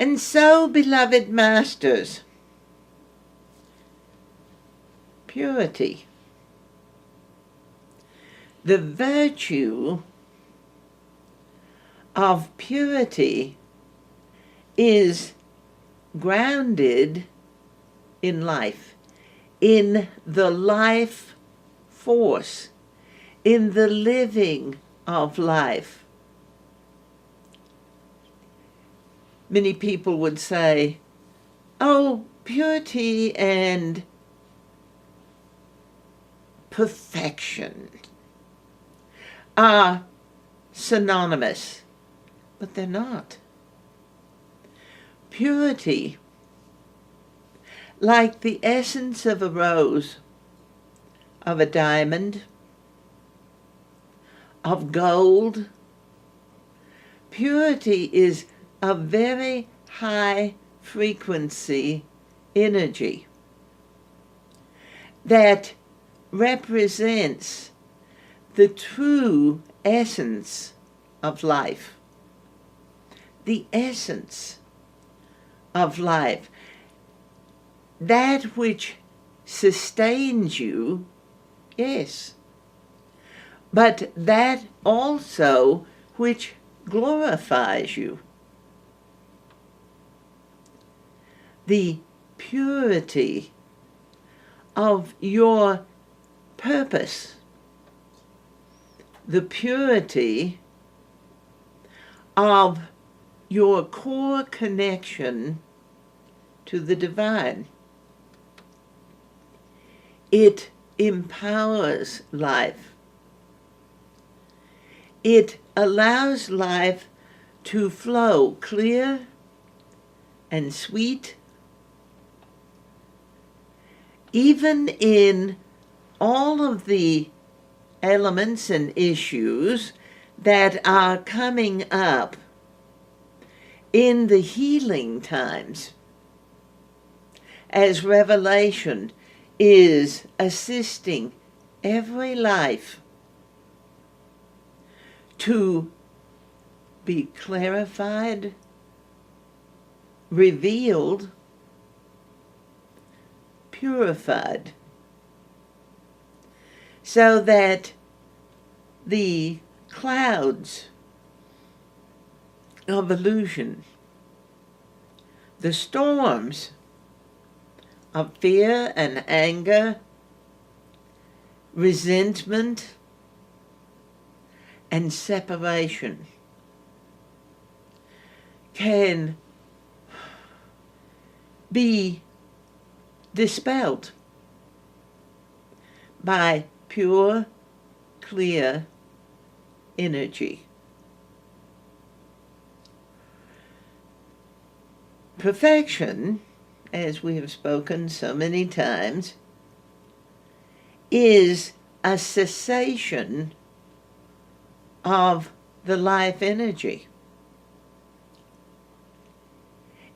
And so, beloved masters, purity, the virtue of purity is grounded in life, in the life force, in the living of life. Many people would say, oh, purity and perfection are synonymous, but they're not. Purity, like the essence of a rose, of a diamond, of gold, purity is a very high frequency energy that represents the true essence of life. The essence of life. That which sustains you, yes, but that also which glorifies you. The purity of your purpose, the purity of your core connection to the divine. It empowers life. It allows life to flow clear and sweet, even in all of the elements and issues that are coming up in the healing times, as revelation is assisting every life to be clarified, revealed, purified, so that the clouds of illusion, the storms of fear and anger, resentment, and separation can be dispelled by pure, clear energy. Perfection, as we have spoken so many times, is a cessation of the life energy.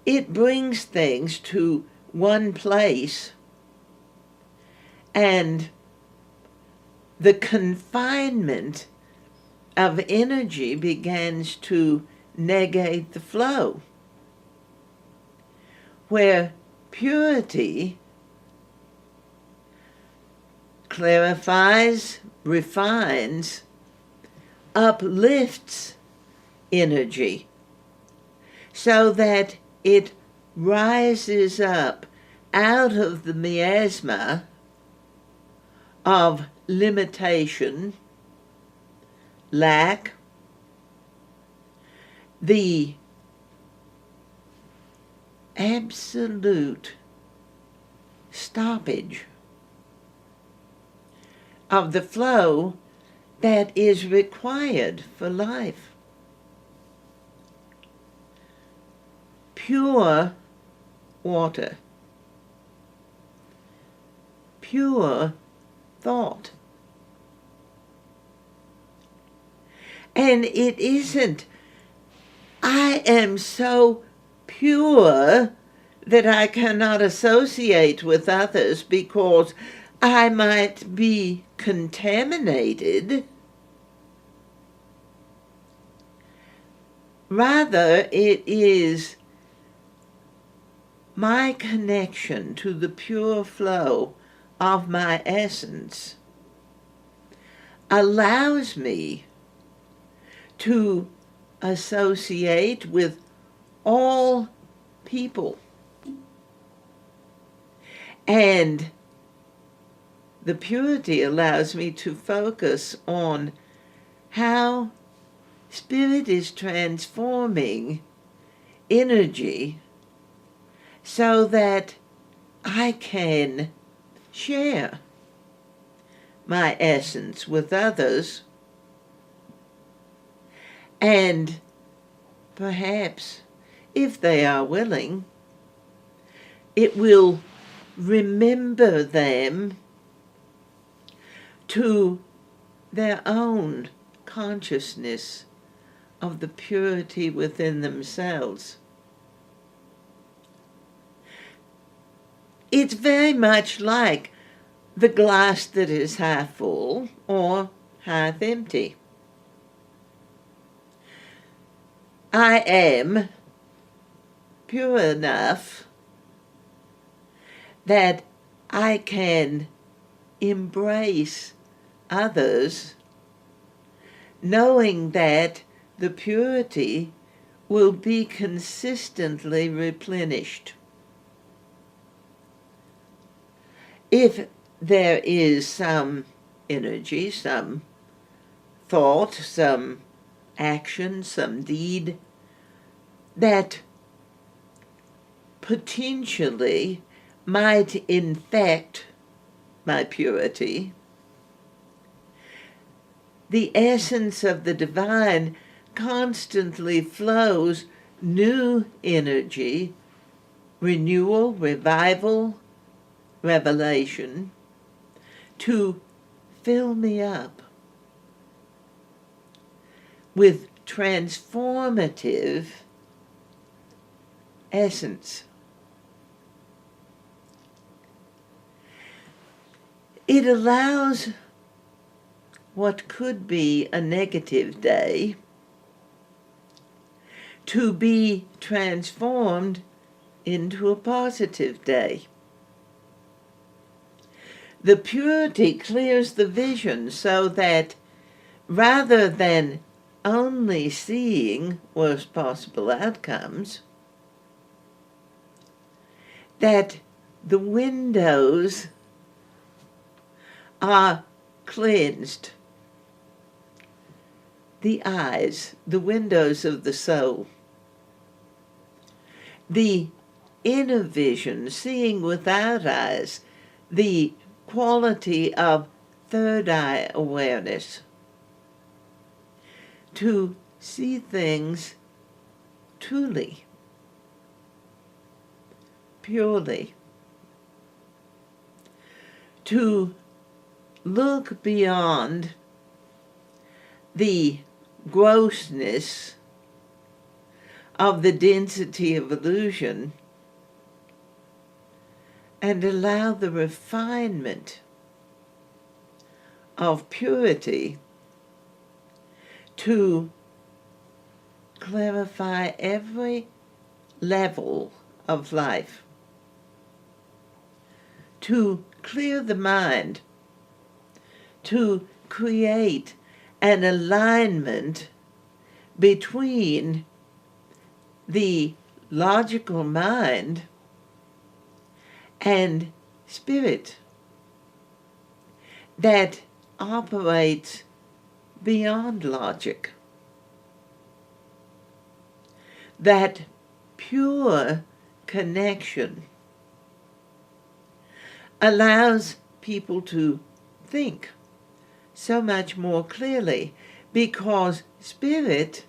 It brings things to one place, and the confinement of energy begins to negate the flow, where purity clarifies, refines, uplifts energy so that it rises up out of the miasma of limitation, lack, the absolute stoppage of the flow that is required for life. Pure water, pure thought. And it isn't, I am so pure that I cannot associate with others because I might be contaminated. Rather, it is my connection to the pure flow of my essence allows me to associate with all people. And the purity allows me to focus on how Spirit is transforming energy so that I can share my essence with others, and perhaps, if they are willing, it will remember them to their own consciousness of the purity within themselves. It's very much like the glass that is half full or half empty. I am pure enough that I can embrace others, knowing that the purity will be consistently replenished. If there is some energy, some thought, some action, some deed that potentially might infect my purity, the essence of the divine constantly flows new energy, renewal, revival, revelation, to fill me up with transformative essence. It allows what could be a negative day to be transformed into a positive day. The purity clears the vision so that rather than only seeing worst possible outcomes, that the windows are cleansed. The eyes, the windows of the soul. The inner vision, seeing without eyes, the quality of third eye awareness. To see things truly, purely. To look beyond the grossness of the density of illusion and allow the refinement of purity to clarify every level of life, to clear the mind, to create an alignment between the logical mind and spirit that operates beyond logic. That pure connection allows people to think so much more clearly, because spirit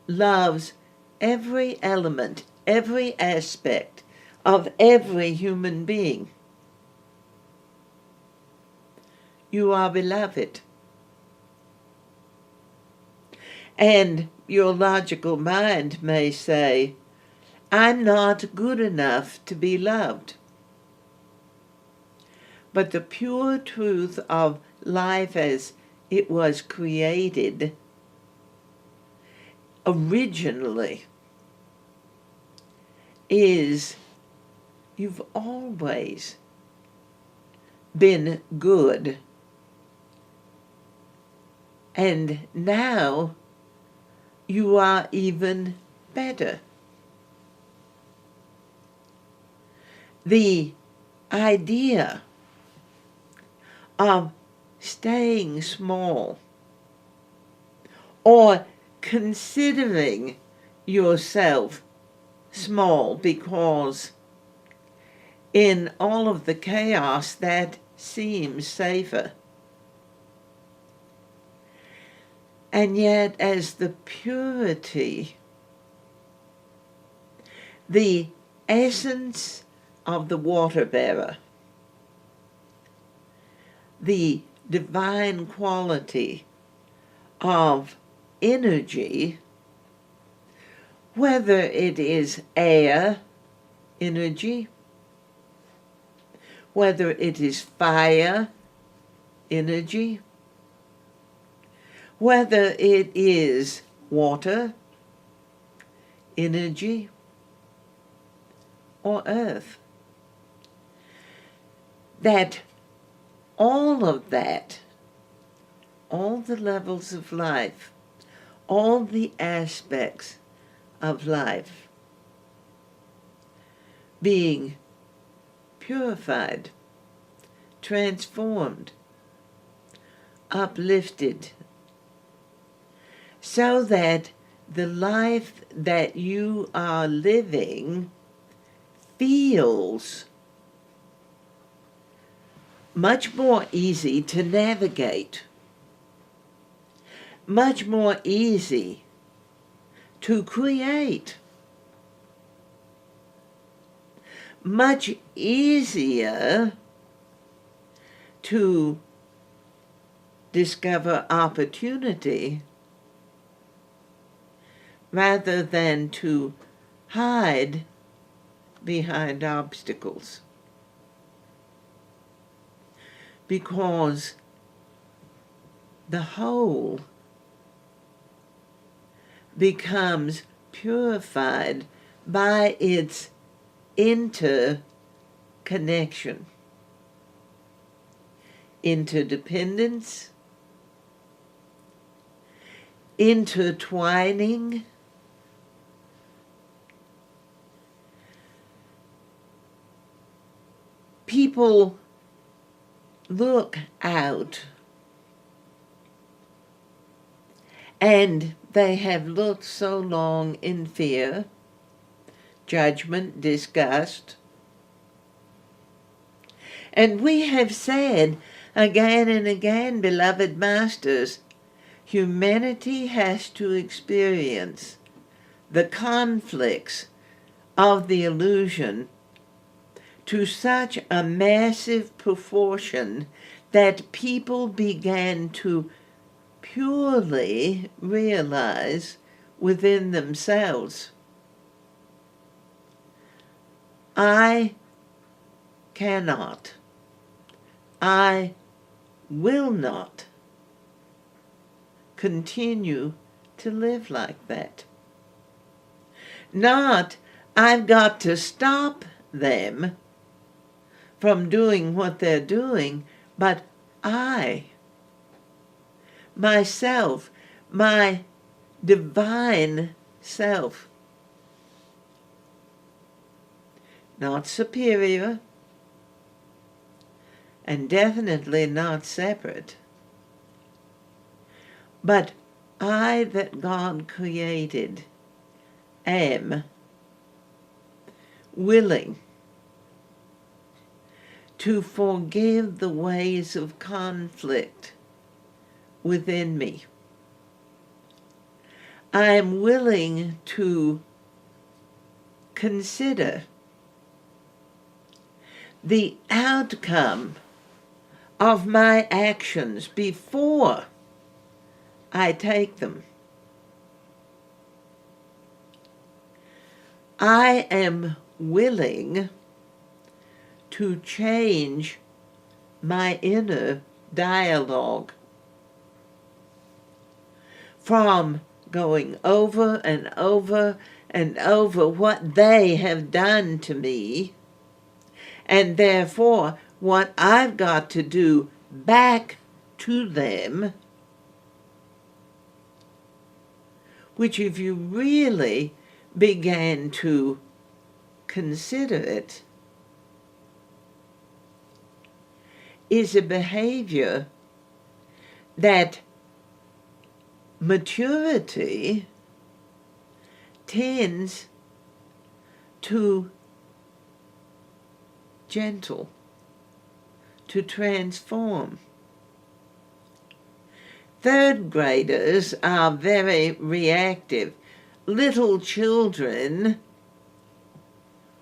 loves every element, every aspect of every human being. You are beloved. And your logical mind may say, I'm not good enough to be loved. But the pure truth of life as it was created originally is You've always been good. And now you are even better. The idea of staying small or considering yourself small because in all of the chaos that seems safer. And yet as the purity, the essence of the water bearer, the divine quality of energy, whether it is air energy, whether it is fire energy, whether it is water energy, or earth, that all of that, all the levels of life, all the aspects of life being purified, transformed, uplifted, so that the life that you are living feels much more easy to navigate, much more easy to create, much easier to discover opportunity rather than to hide behind obstacles. Because the whole becomes purified by its interconnection, interdependence, intertwining, people look out and they have looked so long in fear, judgment, disgust. And we have said again and again, beloved masters, humanity has to experience the conflicts of the illusion to such a massive proportion that people began to purely realize within themselves, I cannot, I will not continue to live like that. Not, I've got to stop them from doing what they're doing, but I, myself, my divine self, not superior, and definitely not separate, but I that God created am willing to forgive the ways of conflict within me. I am willing to consider the outcome of my actions before I take them. I am willing to change my inner dialogue from going over and over and over what they have done to me And therefore, what I've got to do back to them, which if you really began to consider it, is a behavior that maturity tends to gentle, to transform. Third graders are very reactive. Little children,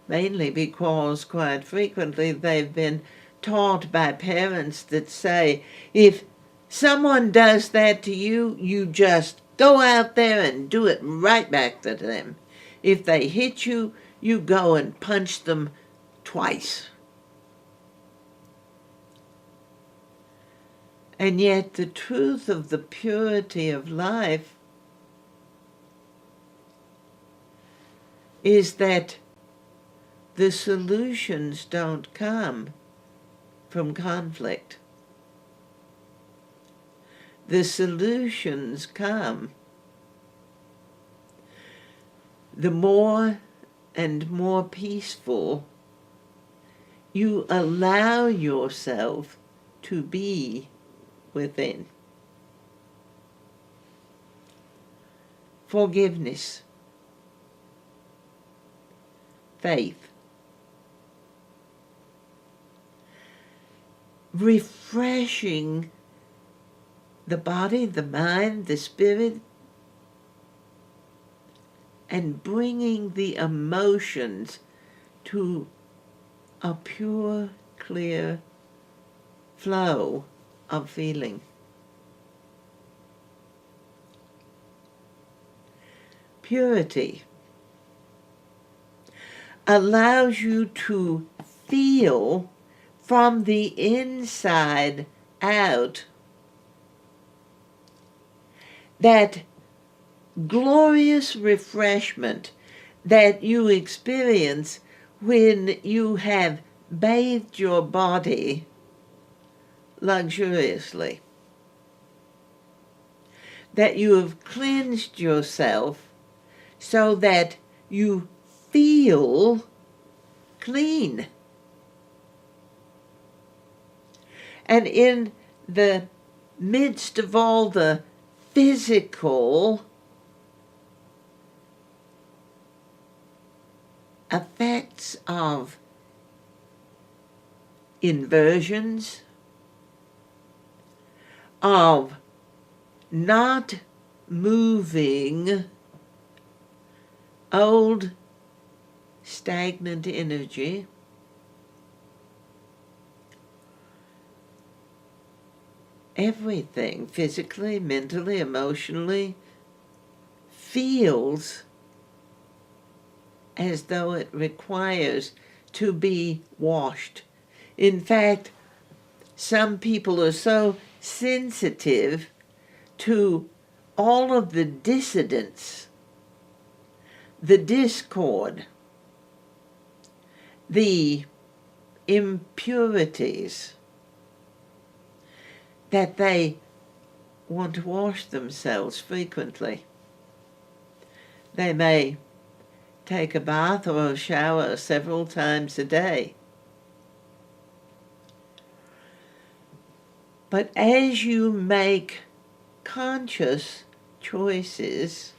mainly because quite frequently they've been taught by parents that say, if someone does that to you, you just go out there and do it right back to them. If they hit you, you go and punch them twice. And yet the truth of the purity of life is that the solutions don't come from conflict. The solutions come the more and more peaceful you allow yourself to be within. Forgiveness, faith, refreshing the body, the mind, the spirit, and bringing the emotions to a pure, clear flow of feeling. Purity allows you to feel from the inside out that glorious refreshment that you experience when you have bathed your body luxuriously, that you have cleansed yourself so that you feel clean. And in the midst of all the physical effects of inversions, of not moving old stagnant energy, everything, physically, mentally, emotionally, feels as though it requires to be washed. In fact, some people are so sensitive to all of the dissidence, the discord, the impurities, that they want to wash themselves frequently. They may take a bath or a shower several times a day. But as you make conscious choices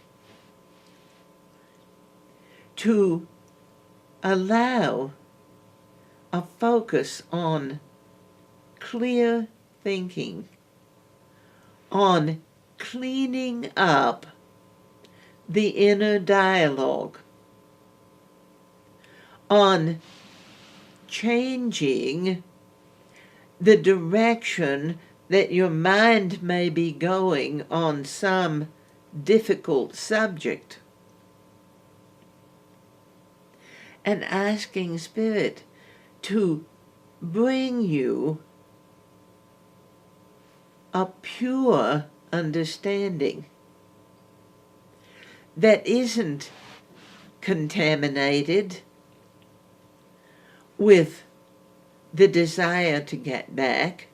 to allow a focus on clear thinking, on cleaning up the inner dialogue, on changing the direction that your mind may be going on some difficult subject, and asking Spirit to bring you a pure understanding that isn't contaminated with the desire to get back,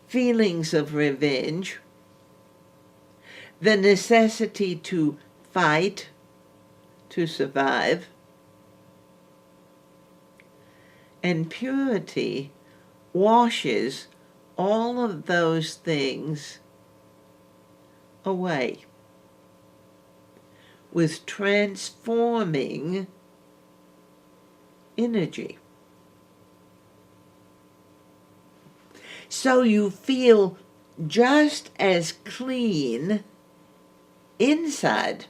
feelings of revenge, the necessity to fight, to survive, and purity washes all of those things away with transforming energy. So you feel just as clean inside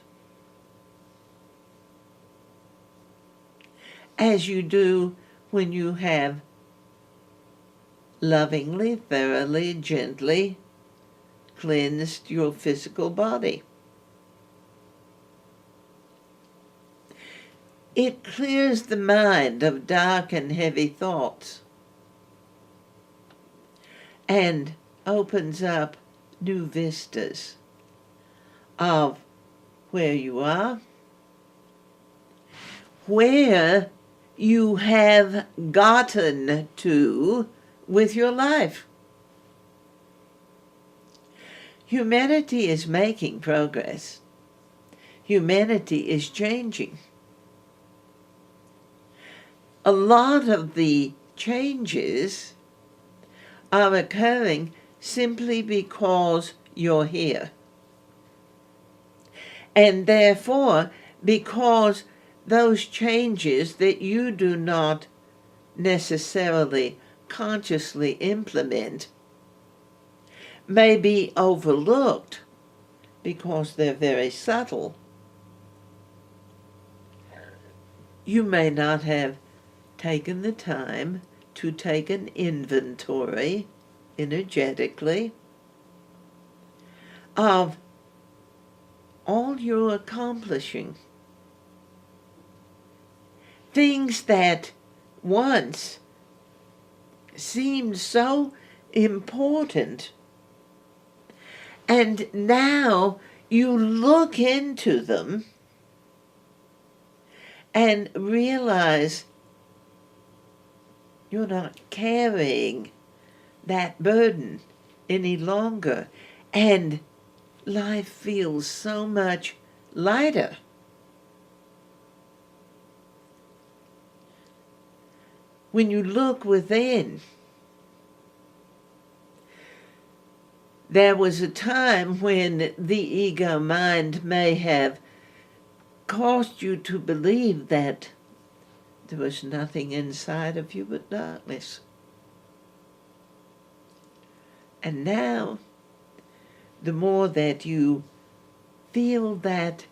as you do when you have lovingly, thoroughly, gently cleansed your physical body. It clears the mind of dark and heavy thoughts and opens up new vistas of where you are, where you have gotten to with your life. Humanity is making progress. Humanity is changing. A lot of the changes are occurring simply because you're here. And therefore, because those changes that you do not necessarily consciously implement may be overlooked because they're very subtle. You may not have taken the time to take an inventory energetically of all you're accomplishing. Things that once seemed so important, and now you look into them and realize you're not carrying that burden any longer, and life feels so much lighter. When you look within, there was a time when the ego mind may have caused you to believe that there was nothing inside of you but darkness. And now, the more that you feel that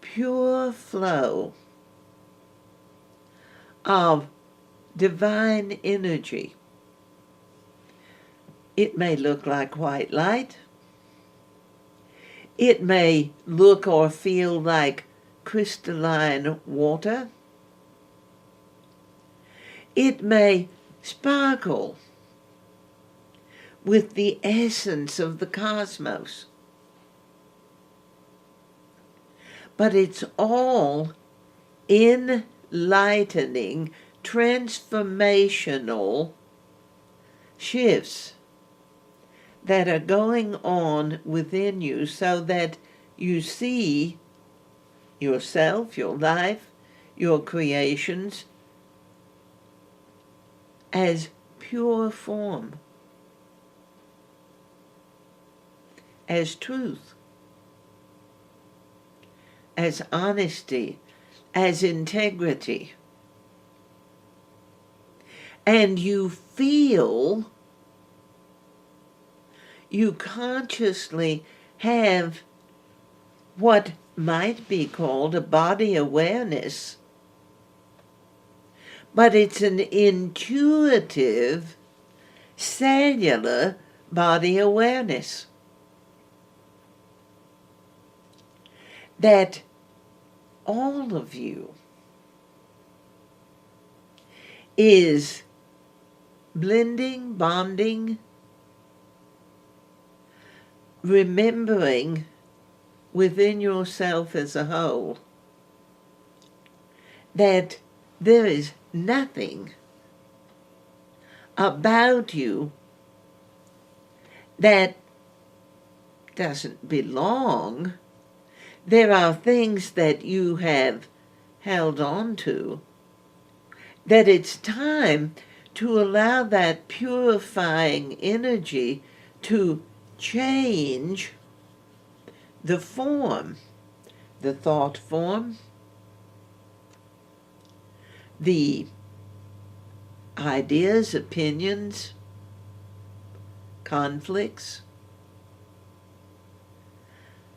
pure flow of divine energy, it may look like white light. It may look or feel like crystalline water. It may sparkle with the essence of the cosmos. But it's all enlightening, transformational shifts that are going on within you so that you see yourself, your life, your creations as pure form, as truth, as honesty, as integrity. And you feel, you consciously have what might be called a body awareness, but it's an intuitive, cellular body awareness that all of you is blending, bonding, remembering within yourself as a whole that there is nothing about you that doesn't belong. There are things that you have held on to, that it's time to allow that purifying energy to change the form, the thought form, the ideas, opinions, conflicts.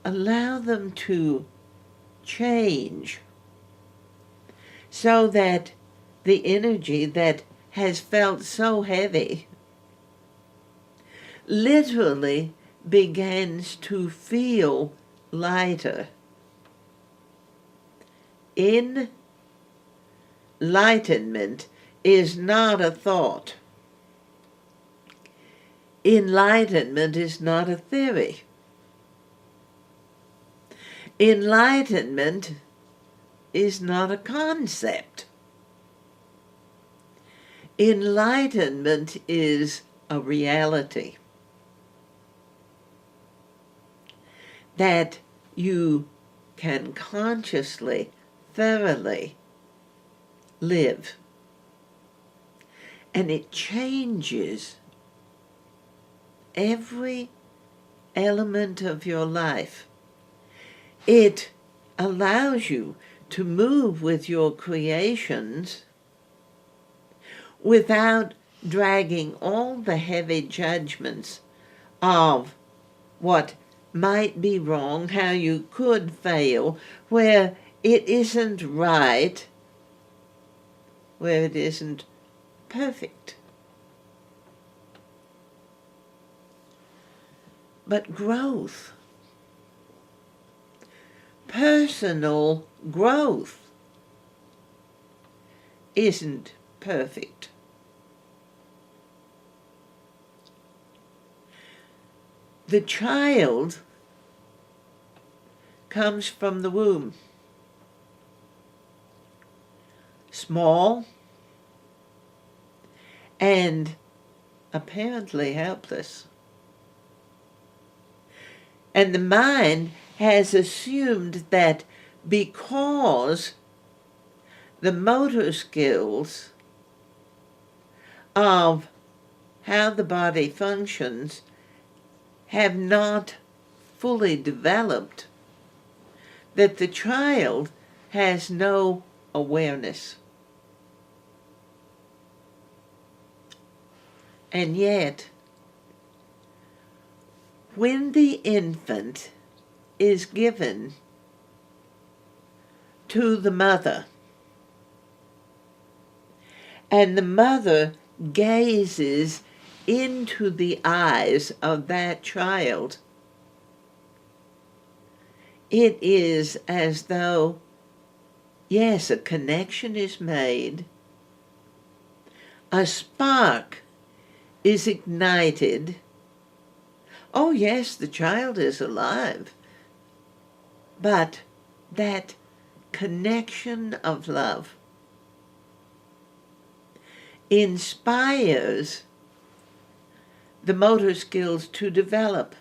Allow them to change so that the energy that has felt so heavy literally begins to feel lighter. Enlightenment is not a thought. Enlightenment is not a theory. Enlightenment is not a concept. Enlightenment is a reality that you can consciously, thoroughly live. And it changes every element of your life. It allows you to move with your creations without dragging all the heavy judgments of what might be wrong, how you could fail, where it isn't right, where it isn't perfect. But growth, personal growth, isn't perfect. The child comes from the womb, small and apparently helpless. And the mind has assumed that because the motor skills of how the body functions have not fully developed, that the child has no awareness. And yet, when the infant is given to the mother, and the mother gazes into the eyes of that child, it is as though, yes, a connection is made, a spark is ignited. Oh yes, the child is alive, but that connection of love inspires the motor skills to develop.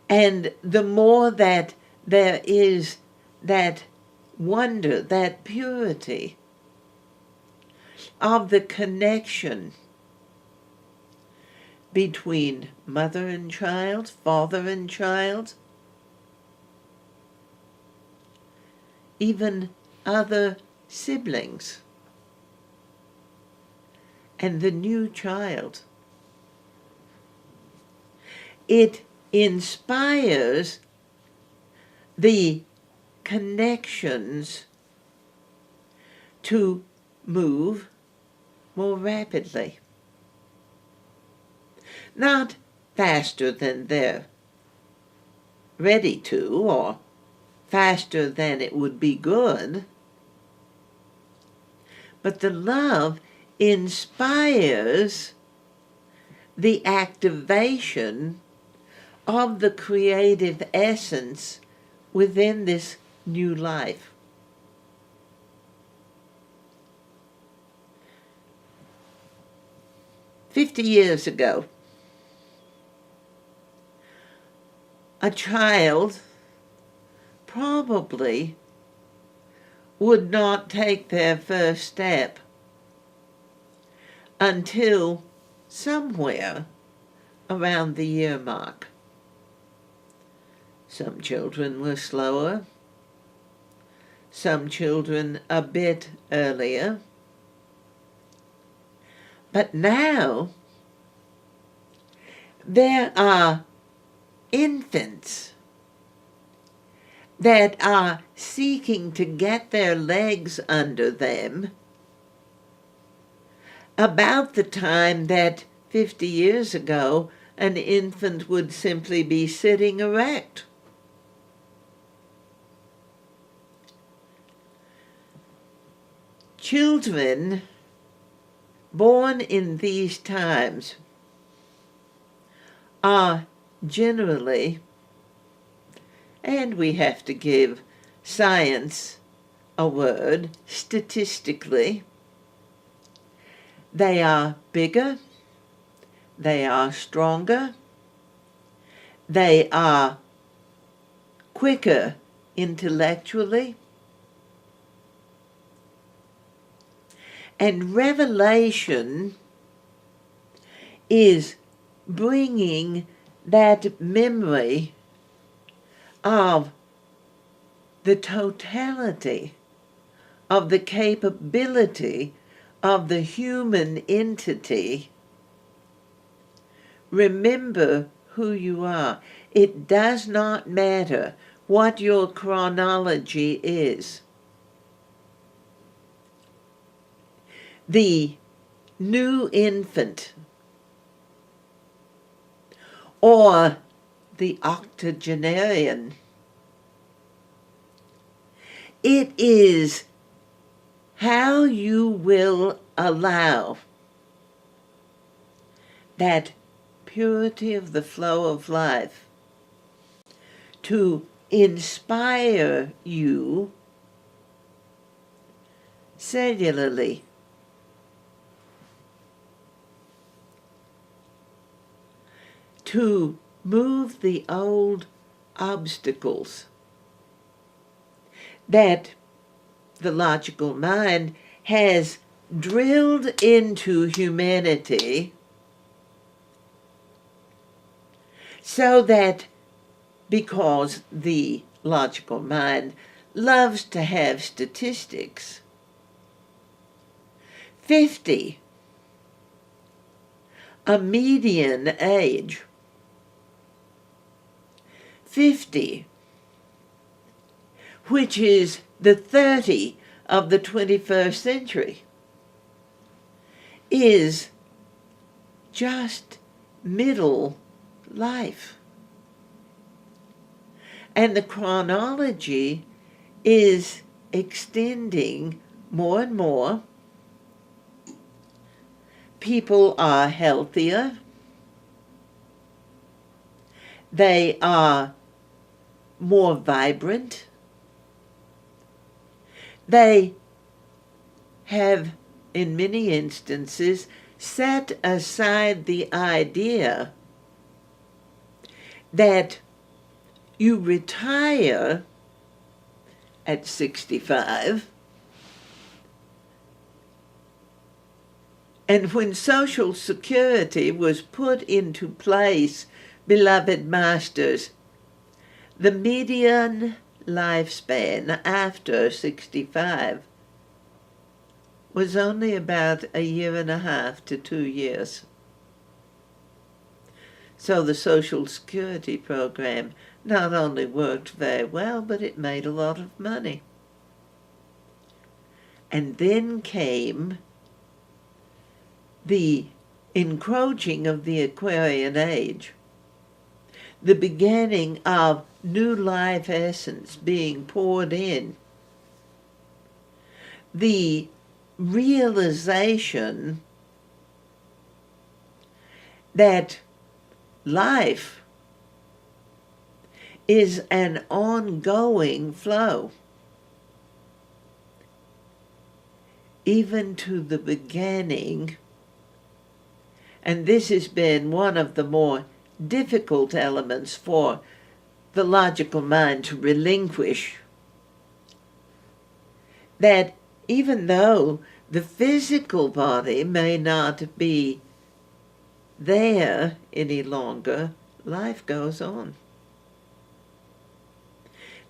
And the more that there is that wonder, that purity of the connection between mother and child, father and child, even other siblings, and the new child. It inspires the connections to move more rapidly. Not faster than they're ready to, or faster than it would be good, but the love inspires the activation of the creative essence within this new life. 50 years ago, a child probably would not take their first step until somewhere around the year mark. Some children were slower, some children a bit earlier. But now there are infants that are seeking to get their legs under them about the time that 50 years ago an infant would simply be sitting erect. Children born in these times are generally, and we have to give science a word, statistically, they are bigger, they are stronger, they are quicker intellectually, and revelation is bringing that memory of the totality of the capability of the human entity. Remember who you are. It does not matter what your chronology is. The new infant or the octogenarian, it is how you will allow that purity of the flow of life to inspire you cellularly. To move the old obstacles that the logical mind has drilled into humanity, so that because the logical mind loves to have statistics, 50, a median age, 50, which is the 30 of the 21st century, is just middle life. And the chronology is extending more and more. People are healthier. They are more vibrant. They have, in many instances, set aside the idea that you retire at 65, and when Social Security was put into place, beloved masters, the median lifespan after 65 was only about 1.5 to 2 years. So the Social Security program not only worked very well, but it made a lot of money. And then came the encroaching of the Aquarian Age, the beginning of new life essence being poured in, the realization that life is an ongoing flow, even to the beginning And this has been one of the more difficult elements for the logical mind to relinquish. That even though the physical body may not be there any longer, life goes on.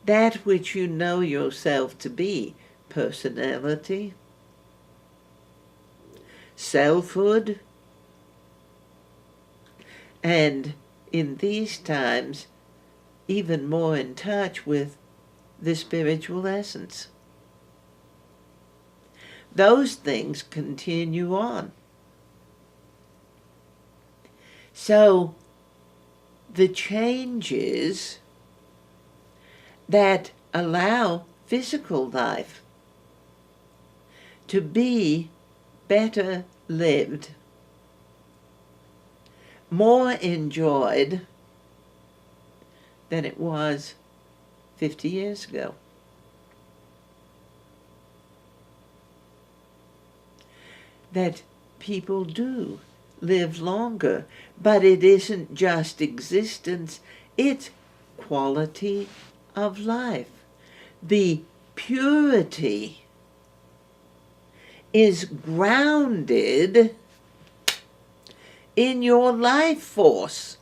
That which you know yourself to be, personality, selfhood, and in these times, even more in touch with the spiritual essence. Those things continue on. So, the changes that allow physical life to be better lived, more enjoyed than it was 50 years ago. That people do live longer, but it isn't just existence, it's quality of life. The purity is grounded in your life force.